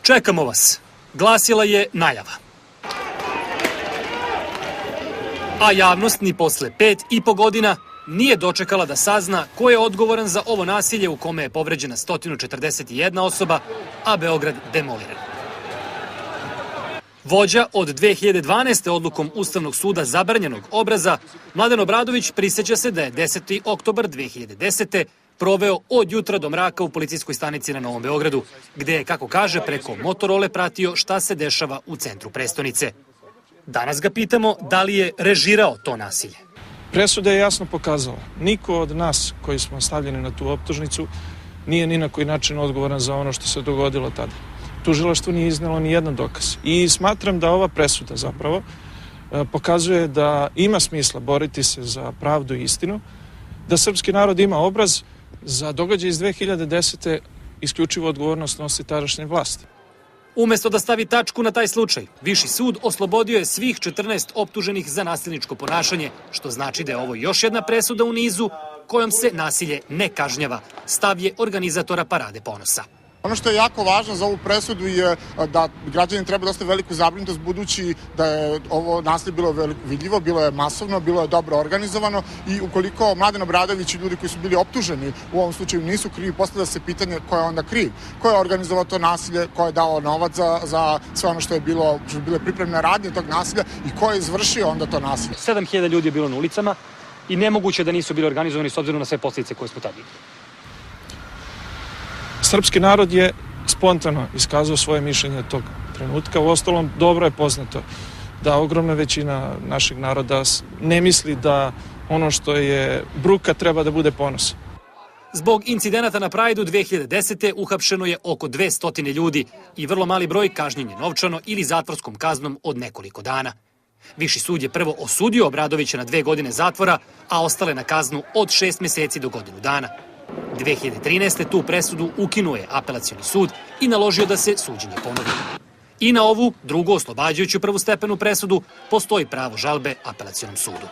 Čekamo vas, glasila je najava. A javnost ni posle 5,5 godina nije dočekala da sazna ko je odgovoran za ovo nasilje u kome je povređena 141 osoba, a Beograd demoliran. Vođa od 2012. odlukom Ustavnog suda zabranjenog obraza, Mladen Obradović priseća se da je 10. oktobar 2010. proveo od jutra do mraka u policijskoj stanici na Novom Beogradu, gde je, kako kaže, preko Motorole pratio šta se dešava u centru prestonice. Danas ga pitamo da li je režirao to nasilje. Presuda je jasno pokazala. Niko od nas koji smo stavljeni na tu optužnicu nije ni na koji način odgovoran za ono što se dogodilo tada. Tužilaštvo nije iznelo ni jedan dokaz. I smatram da ova presuda zapravo pokazuje da ima smisla boriti se za pravdu i istinu, da srpski narod ima obraz za događaj iz 2010. isključivo odgovornost nosi tadašnje vlasti. Umesto da stavi tačku na taj slučaj, Viši sud oslobodio je svih 14 optuženih za nasilničko ponašanje, što znači da je ovo još jedna presuda u nizu kojom se nasilje ne kažnjava, stav je organizatora Parade ponosa. Ono što je jako važno za ovu presudu je da građani treba da ostave veliku zabrinutost, budući da je ovo nasilje bilo vidljivo, bilo je masovno, bilo je dobro organizovano i ukoliko Mladen Obradović i ljudi koji su bili optuženi u ovom slučaju nisu krivi, postavlja se pitanje ko je onda kriv, ko je organizovao to nasilje, ko je dao novac za sve ono što je bile pripremne radnje tog nasilja i ko je izvršio onda to nasilje. 7.000 ljudi je bilo na ulicama i nemoguće da nisu bili organizovani s obzirom na sve posljedice koje smo tada videli. Srpski narod je spontano iskazao svoje mišljenje tog trenutka. Uostalom, dobro je poznato da ogromna većina našeg naroda ne misli da ono što je bruka treba da bude ponos. Zbog incidenata na Prideu 2010. uhapšeno je oko 200 ljudi i vrlo mali broj kažnjen je novčano ili zatvorskom kaznom od nekoliko dana. Viši sud je prvo osudio Obradovića na 2 godine zatvora, a ostale na kaznu od 6 meseci do godinu dana. 2013. tu presudu ukinuo je apelacioni sud i naložio da se suđenje ponovi. I na ovu drugu oslobađajuću prvostepenu presudu postoji pravo žalbe apelacionom sudu.